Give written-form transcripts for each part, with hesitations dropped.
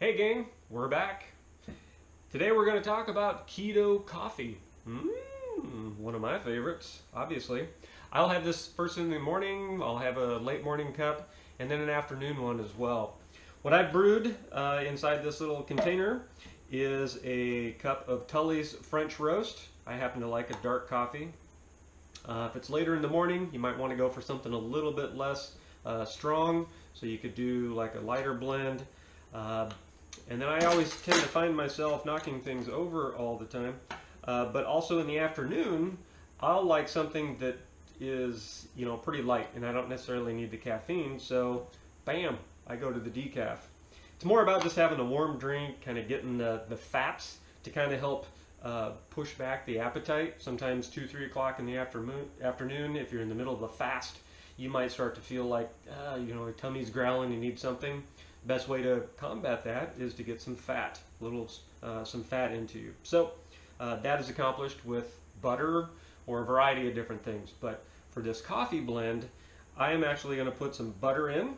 Hey gang, we're back. Today we're going to talk about keto coffee. One of my favorites, obviously. I'll have this first thing in the morning, I'll have a late morning cup, and then an afternoon one as well. What I brewed inside this little container is a cup of Tully's French Roast. I happen to like a dark coffee. If it's later in the morning, you might want to go for something a little bit less strong, so you could do like a lighter blend. And then I always tend to find myself knocking things over all the time. But also in the afternoon, I'll like something that is, pretty light, and I don't necessarily need the caffeine, so bam, I go to the decaf. It's more about just having a warm drink, kind of getting the fats to kind of help push back the appetite. Sometimes 2, 3 o'clock in the afternoon, if you're in the middle of a fast, you might start to feel like, your tummy's growling, you need something. Best way to combat that is to get some fat, some fat into you. So that is accomplished with butter or a variety of different things. But for this coffee blend, I am actually going to put some butter in.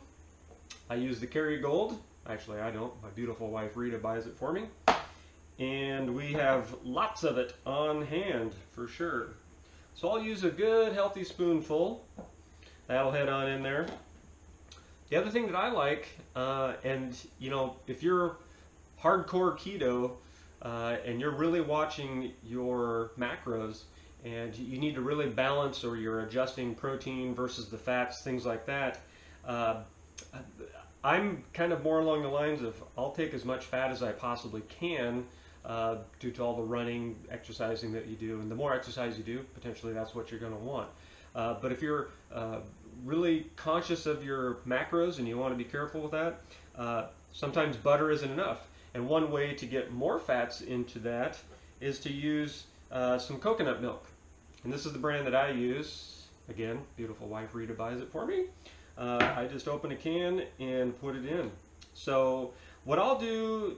I use the Kerrygold. Actually, I don't. My beautiful wife Rita buys it for me. And we have lots of it on hand for sure. So I'll use a good healthy spoonful. That'll head on in there. The other thing that I like, if you're hardcore keto and you're really watching your macros and you need to really balance, or you're adjusting protein versus the fats, things like that, I'm kind of more along the lines of I'll take as much fat as I possibly can due to all the running, exercising that you do. And the more exercise you do, potentially that's what you're going to want. But if you're really conscious of your macros and you want to be careful with that, sometimes butter isn't enough. And one way to get more fats into that is to use some coconut milk. And this is the brand that I use. Again, beautiful wife Rita buys it for me. I just open a can and put it in. So what I'll do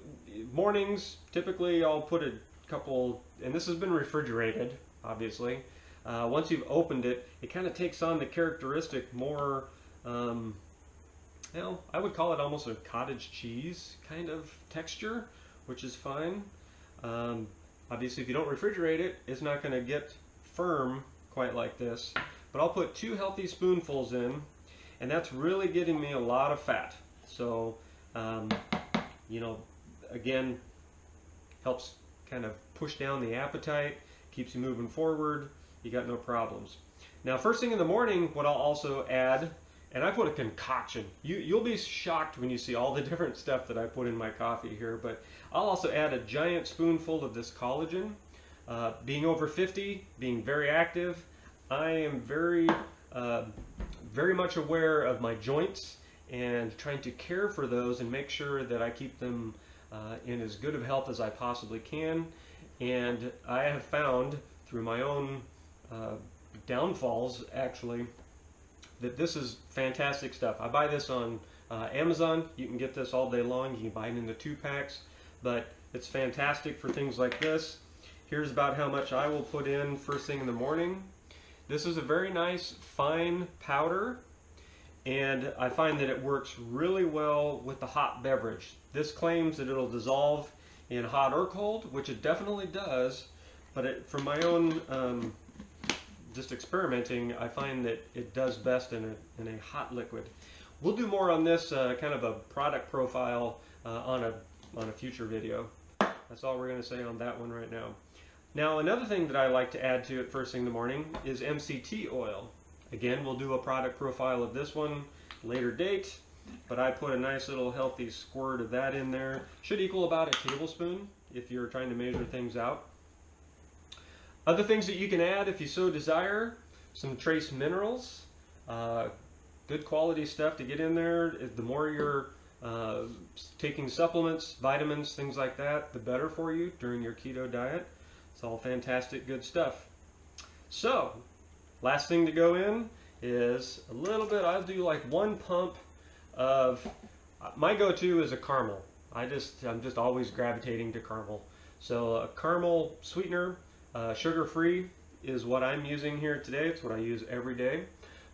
mornings, typically I'll put a couple, and this has been refrigerated, obviously. Once you've opened it, it kind of takes on the characteristic more, I would call it almost a cottage cheese kind of texture, which is fine. Obviously, if you don't refrigerate it, it's not going to get firm quite like this. But I'll put 2 healthy spoonfuls in, and that's really getting me a lot of fat. So, again, helps kind of push down the appetite, keeps you moving forward. You got no problems. Now, first thing in the morning, what I'll also add, and I put a concoction. You'll be shocked when you see all the different stuff that I put in my coffee here, but I'll also add a giant spoonful of this collagen. Being over 50, being very active, I am very much aware of my joints and trying to care for those and make sure that I keep them in as good of health as I possibly can. And I have found through my own downfalls, actually, that this is fantastic stuff. I buy this on Amazon. You can get this all day long. You can buy it in the 2-packs, but it's fantastic for things like this. Here's about how much I will put in first thing in the morning. This is a very nice fine powder, and I find that it works really well with the hot beverage. This claims that it'll dissolve in hot or cold, which it definitely does, but from my own just experimenting, I find that it does best in a hot liquid. We'll do more on this kind of a product profile on a future video. That's all we're going to say on that one right now. Now, another thing that I like to add to it first thing in the morning is MCT oil. Again, we'll do a product profile of this one later date, but I put a nice little healthy squirt of that in there. Should equal about a tablespoon if you're trying to measure things out. Other things that you can add if you so desire, some trace minerals, good quality stuff to get in there. The more you're taking supplements, vitamins, things like that, the better for you during your keto diet. It's all fantastic, good stuff. So, last thing to go in is a little bit, I'll do like 1 pump of, my go-to is a caramel. I'm just always gravitating to caramel. So a caramel sweetener, sugar-free is what I'm using here today. It's what I use every day.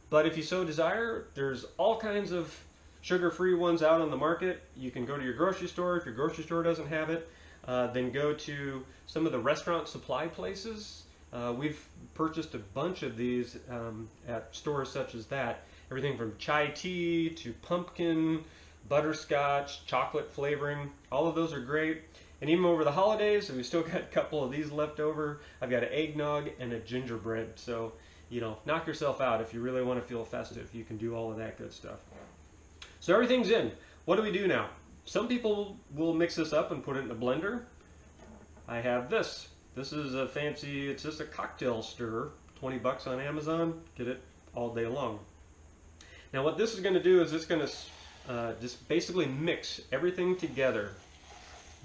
But if you so desire, there's all kinds of sugar-free ones out on the market. You can go to your grocery store. If your grocery store doesn't have it, then go to some of the restaurant supply places. We've purchased a bunch of these at stores such as that. Everything from chai tea to pumpkin, butterscotch, chocolate flavoring. All of those are great. And even over the holidays, we still got a couple of these left over. I've got an eggnog and a gingerbread. So, you know, knock yourself out if you really want to feel festive. You can do all of that good stuff. So everything's in. What do we do now? Some people will mix this up and put it in a blender. I have this. This is a fancy, it's just a cocktail stirrer. 20 bucks on Amazon. Get it all day long. Now what this is going to do is it's going to just basically mix everything together.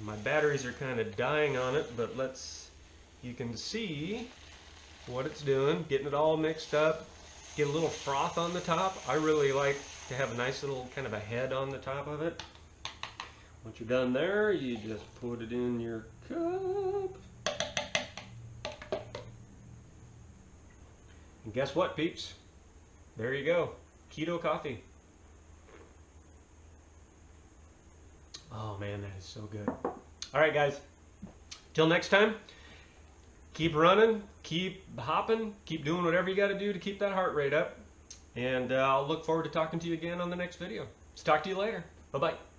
My batteries are kind of dying on it, but you can see what it's doing, getting it all mixed up, get a little froth on the top. I really like to have a nice little kind of a head on the top of it. Once you're done there, you just put it in your cup. And guess what, peeps? There you go, keto coffee. Oh man, that is so good. All right, guys. Till next time, keep running, keep hopping, keep doing whatever you got to do to keep that heart rate up. And I'll look forward to talking to you again on the next video. Let's talk to you later. Bye-bye.